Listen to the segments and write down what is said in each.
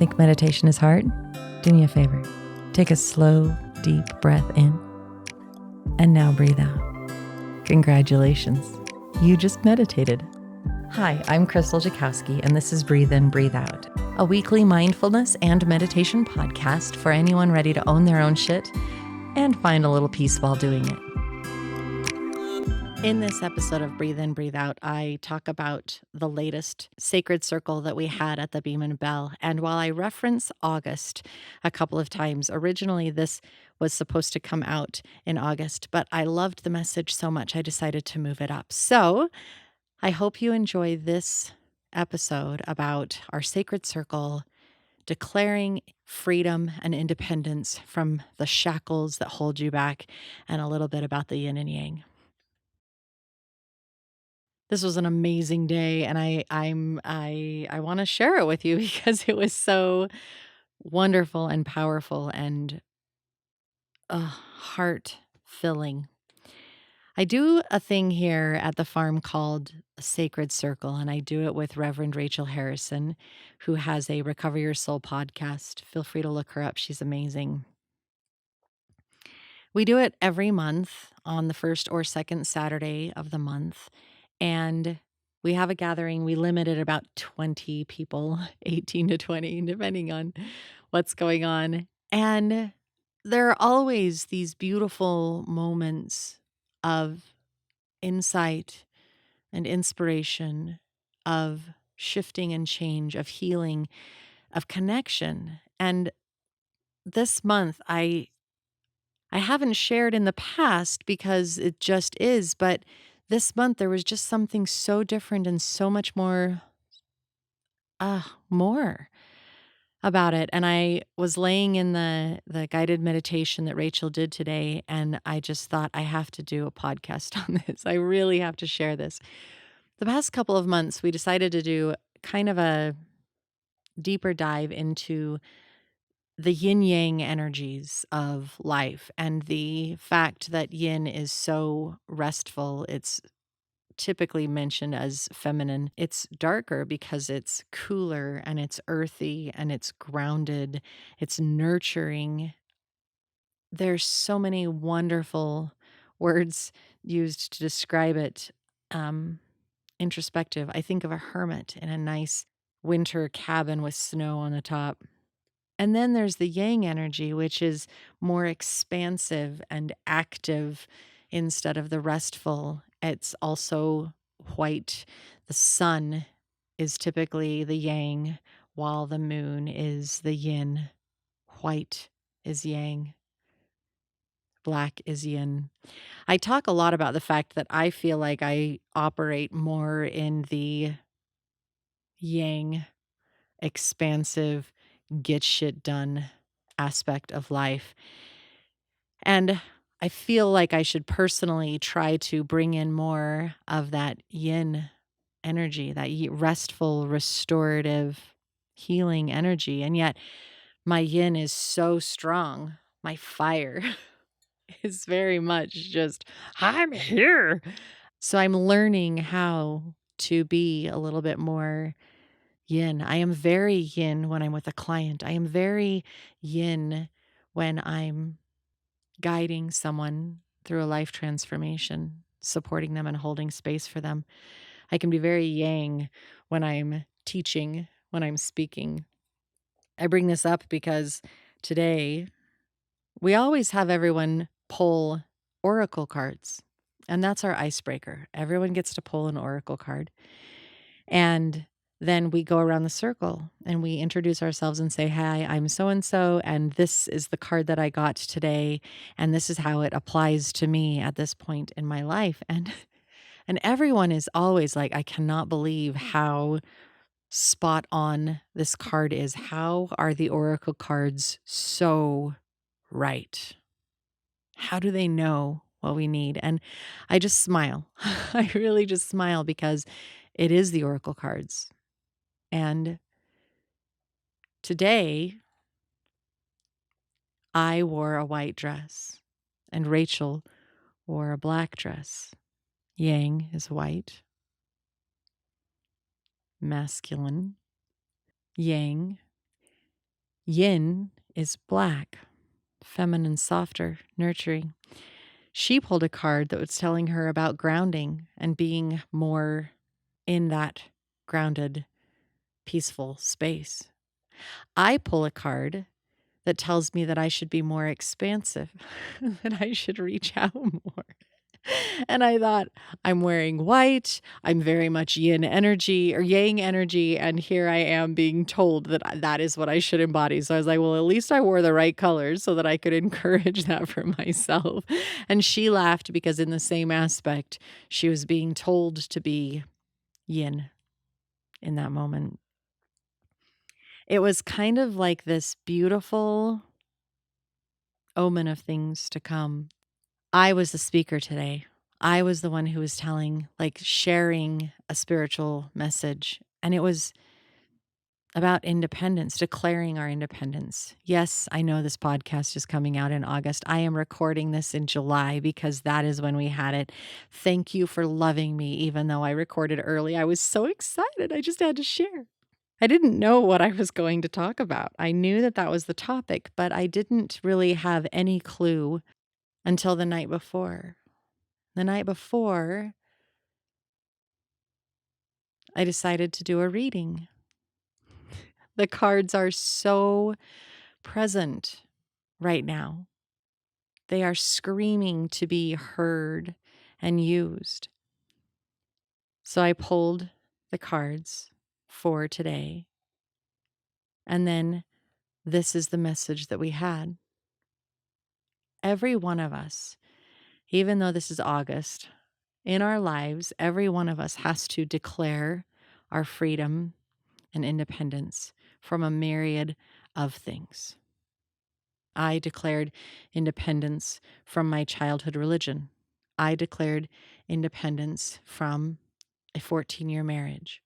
Think meditation is hard? Do me a favor. Take a slow, deep breath in, and now breathe out. Congratulations. You just meditated. Hi, I'm Crystal Jakowski, and this is Breathe In, Breathe Out, a weekly mindfulness and meditation podcast for anyone ready to own their own shit and find a little peace while doing it. In this episode of Breathe In, Breathe Out, I talk about the latest sacred circle that we had at the Beam and Bell. And while I reference August a couple of times, originally this was supposed to come out in August, but I loved the message so much I decided to move it up. So I hope you enjoy this episode about our sacred circle, declaring freedom and independence from the shackles that hold you back, and a little bit about the yin and yang. This was an amazing day, and I want to share it with you because it was so wonderful and powerful and heart filling. I do a thing here at the farm called a Sacred Circle, and I do it with Reverend Rachel Harrison, who has a Recover Your Soul podcast. Feel free to look her up. She's amazing. We do it every month on the first or second Saturday of the month, and we have a gathering. We limit it about 20 people, 18 to 20, depending on what's going on. And there are always these beautiful moments of insight and inspiration, of shifting and change, of healing, of connection. And this month, I haven't shared in the past because it just is, but this month there was just something so different and so much more about it. And I was laying in the guided meditation that Rachel did today, and I just thought I have to do a podcast on this. I really have to share this. The past couple of months, we decided to do kind of a deeper dive into the yin-yang energies of life and the fact that yin is so restful. It's typically mentioned as feminine. It's darker because it's cooler and it's earthy and it's grounded. It's nurturing. There's so many wonderful words used to describe it. Introspective. I think of a hermit in a nice winter cabin with snow on the top. And then there's the yang energy, which is more expansive and active instead of the restful. It's also white. The sun is typically the yang, while the moon is the yin. White is yang. Black is yin. I talk a lot about the fact that I feel like I operate more in the yang, expansive, get shit done aspect of life. And I feel like I should personally try to bring in more of that yin energy, that restful, restorative, healing energy. And yet my yin is so strong. My fire is very much just, I'm here. So I'm learning how to be a little bit more yin. I am very yin when I'm with a client. I am very yin when I'm guiding someone through a life transformation, supporting them and holding space for them. I can be very yang when I'm teaching, when I'm speaking. I bring this up because today we always have everyone pull oracle cards, and that's our icebreaker. Everyone gets to pull an oracle card. And then we go around the circle and we introduce ourselves and say, hi, I'm so-and-so, and this is the card that I got today, and this is how it applies to me at this point in my life. And everyone is always like, I cannot believe how spot on this card is. How are the oracle cards so right? How do they know what we need? And I just smile. I really just smile because it is the oracle cards. And today, I wore a white dress, and Rachel wore a black dress. Yang is white, masculine. Yang Yin is black, feminine, softer, nurturing. She pulled a card that was telling her about grounding and being more in that grounded, peaceful space. I pull a card that tells me that I should be more expansive, that I should reach out more. And I thought, I'm wearing white, I'm very much yin energy or yang energy, and here I am being told that that is what I should embody. So I was like, well, at least I wore the right colors so that I could encourage that for myself. And she laughed because in the same aspect, she was being told to be yin in that moment. It was kind of like this beautiful omen of things to come. I was the speaker today. I was the one who was telling, like sharing a spiritual message. And it was about independence, declaring our independence. Yes, I know this podcast is coming out in August. I am recording this in July because that is when we had it. Thank you for loving me, even though I recorded early. I was so excited. I just had to share. I didn't know what I was going to talk about. I knew that that was the topic, but I didn't really have any clue until the night before. The night before, I decided to do a reading. The cards are so present right now. They are screaming to be heard and used. So I pulled the cards for today. And then this is the message that we had. Every one of us, even though this is August, in our lives, every one of us has to declare our freedom and independence from a myriad of things. I declared independence from my childhood religion. I declared independence from a 14-year marriage.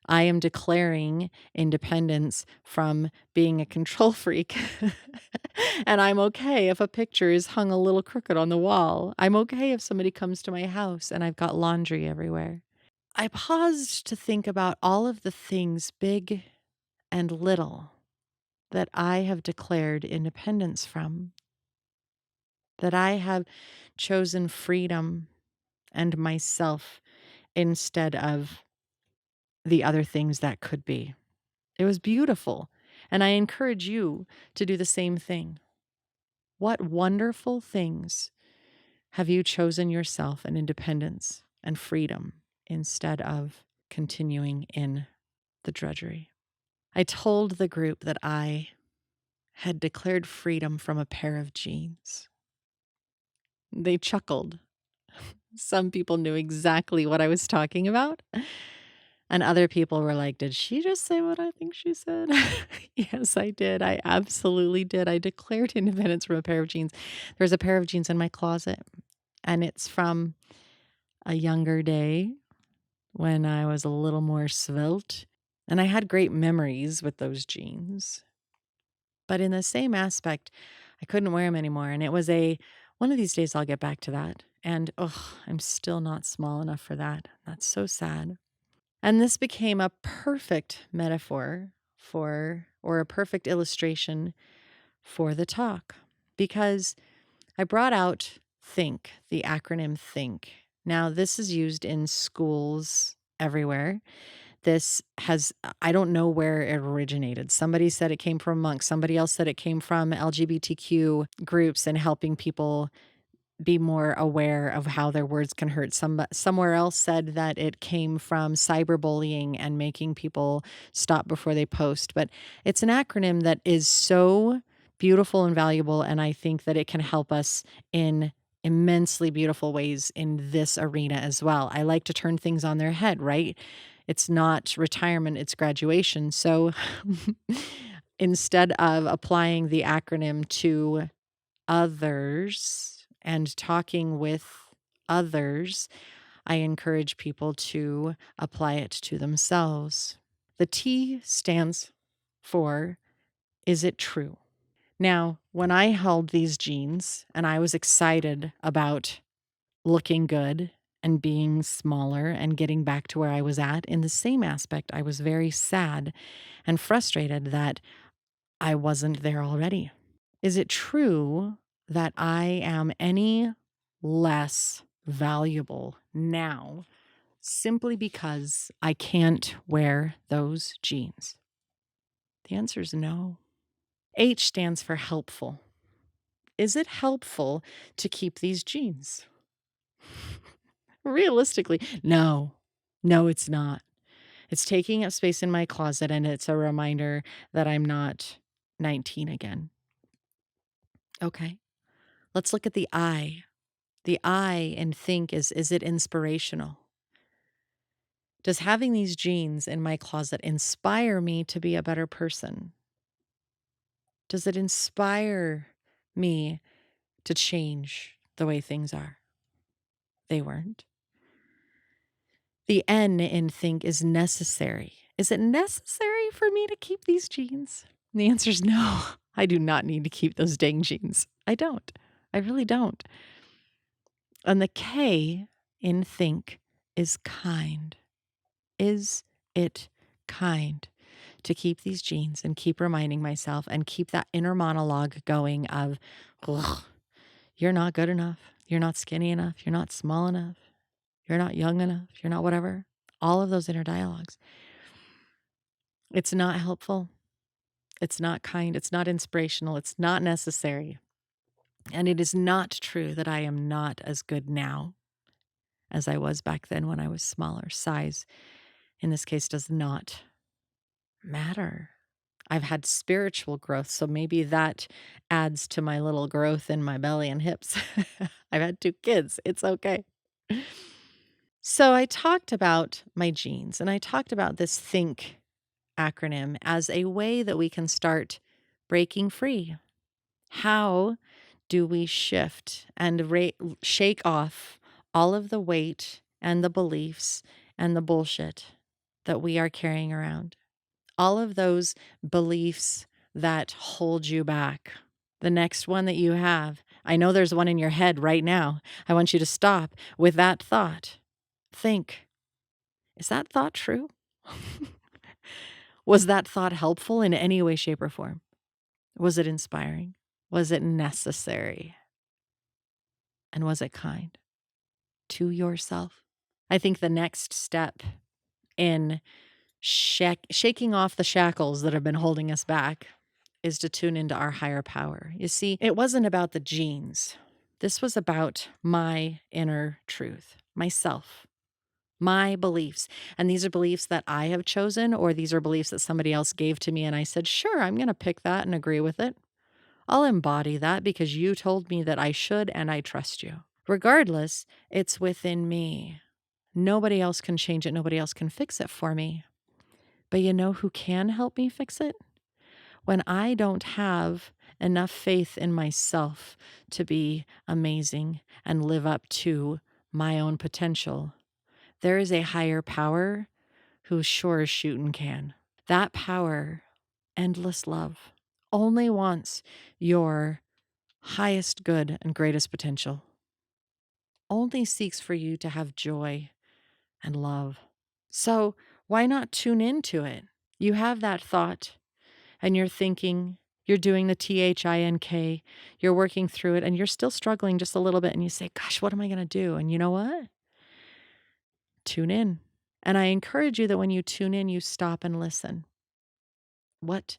I am declaring independence from being a control freak. And I'm okay if a picture is hung a little crooked on the wall. I'm okay if somebody comes to my house and I've got laundry everywhere. I paused to think about all of the things, big and little, that I have declared independence from, that I have chosen freedom and myself instead of the other things that could be. It was beautiful. And I encourage you to do the same thing. What wonderful things have you chosen yourself and independence and freedom instead of continuing in the drudgery? I told the group that I had declared freedom from a pair of jeans. They chuckled. Some people knew exactly what I was talking about. And other people were like, did she just say what I think she said? Yes, I did. I absolutely did. I declared independence from a pair of jeans. There's a pair of jeans in my closet, and it's from a younger day when I was a little more svelte. And I had great memories with those jeans. But in the same aspect, I couldn't wear them anymore. And it was one of these days I'll get back to that. And I'm still not small enough for that. That's so sad. And this became a perfect metaphor or a perfect illustration for the talk because I brought out THINK, the acronym THINK. Now, this is used in schools everywhere. I don't know where it originated. Somebody said it came from monks. Somebody else said it came from LGBTQ groups and helping people be more aware of how their words can hurt. Somewhere else said that it came from cyberbullying and making people stop before they post. But it's an acronym that is so beautiful and valuable, and I think that it can help us in immensely beautiful ways in this arena as well. I like to turn things on their head, right? It's not retirement, it's graduation. So instead of applying the acronym to others and talking with others, I encourage people to apply it to themselves. The T stands for, is it true? Now, when I held these jeans and I was excited about looking good and being smaller and getting back to where I was at, in the same aspect, I was very sad and frustrated that I wasn't there already? Is it true that I am any less valuable now simply because I can't wear those jeans? The answer is no. H stands for helpful. Is it helpful to keep these jeans? Realistically, no. No, it's not. It's taking up space in my closet, and it's a reminder that I'm not 19 again. Okay. Let's look at the I. The I in think is it inspirational? Does having these jeans in my closet inspire me to be a better person? Does it inspire me to change the way things are? They weren't. The N in think is necessary. Is it necessary for me to keep these jeans? And the answer is no. I do not need to keep those dang jeans. I don't. I really don't. And the K in think is kind. Is it kind to keep these jeans and keep reminding myself and keep that inner monologue going of, ugh, you're not good enough. You're not skinny enough. You're not small enough. You're not young enough. You're not whatever. All of those inner dialogues. It's not helpful. It's not kind. It's not inspirational. It's not necessary. And it is not true that I am not as good now as I was back then when I was smaller. Size, in this case, does not matter. I've had spiritual growth, so maybe that adds to my little growth in my belly and hips. I've had 2 kids. It's okay. So I talked about my genes, and I talked about this think acronym as a way that we can start breaking free. How do we shift and shake off all of the weight and the beliefs and the bullshit that we are carrying around? All of those beliefs that hold you back. The next one that you have, I know there's one in your head right now. I want you to stop with that thought. Think, is that thought true? Was that thought helpful in any way, shape, or form? Was it inspiring? Was it necessary? And was it kind to yourself? I think the next step in shaking off the shackles that have been holding us back is to tune into our higher power. You see, it wasn't about the genes. This was about my inner truth, myself, my beliefs. And these are beliefs that I have chosen, or these are beliefs that somebody else gave to me. And I said, sure, I'm going to pick that and agree with it. I'll embody that because you told me that I should, and I trust you. Regardless, it's within me. Nobody else can change it. Nobody else can fix it for me. But you know who can help me fix it? When I don't have enough faith in myself to be amazing and live up to my own potential, there is a higher power who sure as shootin' can. That power, endless love, only wants your highest good and greatest potential, only seeks for you to have joy and love. So why not tune into it? You have that thought and you're thinking, you're doing the T.H.I.N.K, you're working through it, and you're still struggling just a little bit, and you say, gosh, what am I going to do? And you know what? Tune in. And I encourage you that when you tune in, you stop and listen. What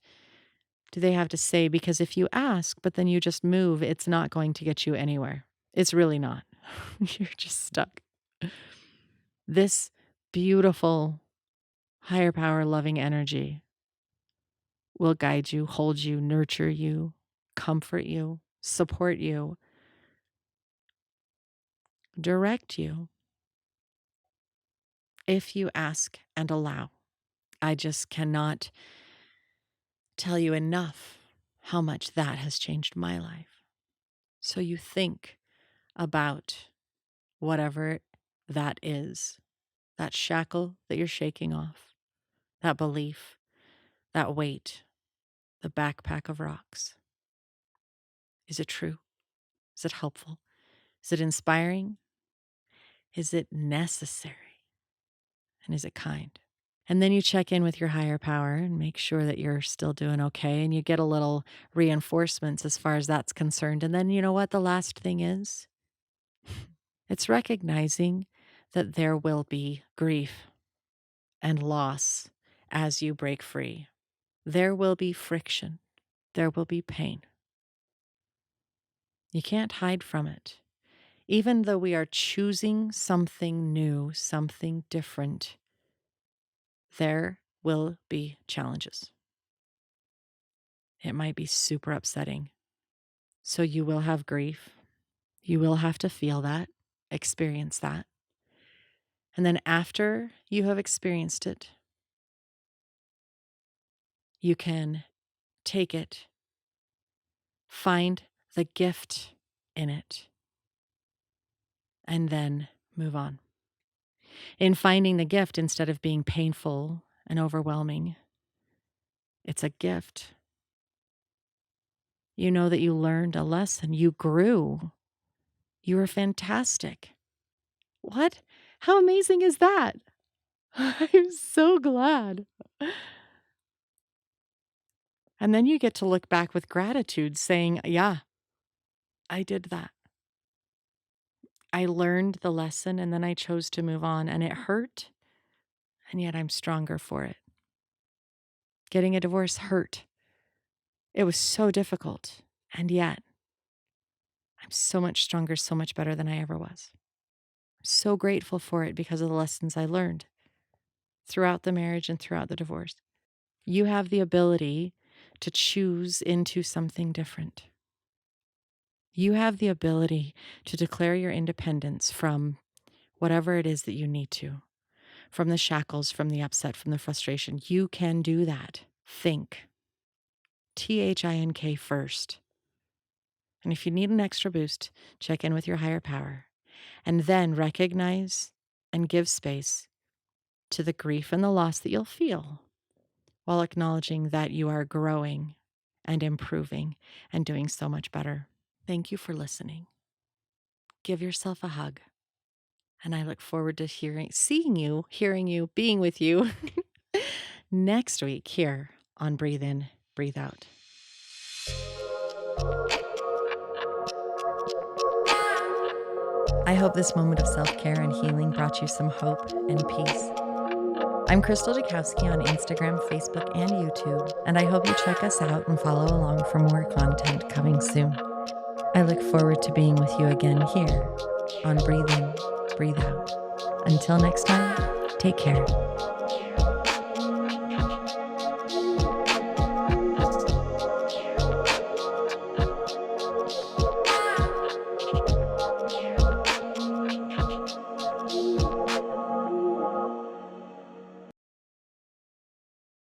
do they have to say? Because if you ask, but then you just move, it's not going to get you anywhere. It's really not. You're just stuck. This beautiful, higher power, loving energy will guide you, hold you, nurture you, comfort you, support you, direct you if you ask and allow. I just cannot tell you enough how much that has changed my life. So you think about whatever that is, that shackle that you're shaking off, that belief, that weight, the backpack of rocks. Is it true? Is it helpful? Is it inspiring? Is it necessary? And is it kind? And then you check in with your higher power and make sure that you're still doing okay. And you get a little reinforcements as far as that's concerned. And then you know what the last thing is? It's recognizing that there will be grief and loss as you break free. There will be friction. There will be pain. You can't hide from it. Even though we are choosing something new, something different, there will be challenges. It might be super upsetting. So you will have grief. You will have to feel that, experience that. And then after you have experienced it, you can take it, find the gift in it, and then move on. In finding the gift, instead of being painful and overwhelming, it's a gift. You know that you learned a lesson, you grew, you were fantastic. What? How amazing is that? I'm so glad. And then you get to look back with gratitude saying, yeah, I did that. I learned the lesson and then I chose to move on and it hurt. And yet I'm stronger for it. Getting a divorce hurt. It was so difficult. And yet I'm so much stronger, so much better than I ever was. I'm so grateful for it because of the lessons I learned throughout the marriage and throughout the divorce. You have the ability to choose into something different. You have the ability to declare your independence from whatever it is that you need to, from the shackles, from the upset, from the frustration. You can do that. Think. T.H.I.N.K first. And if you need an extra boost, check in with your higher power. And then recognize and give space to the grief and the loss that you'll feel while acknowledging that you are growing and improving and doing so much better. Thank you for listening. Give yourself a hug. And I look forward to seeing you, hearing you, being with you next week here on Breathe In, Breathe Out. I hope this moment of self-care and healing brought you some hope and peace. I'm Crystal Jakowski on Instagram, Facebook, and YouTube, and I hope you check us out and follow along for more content coming soon. I look forward to being with you again here on Breathe In, Breathe Out. Until next time, take care.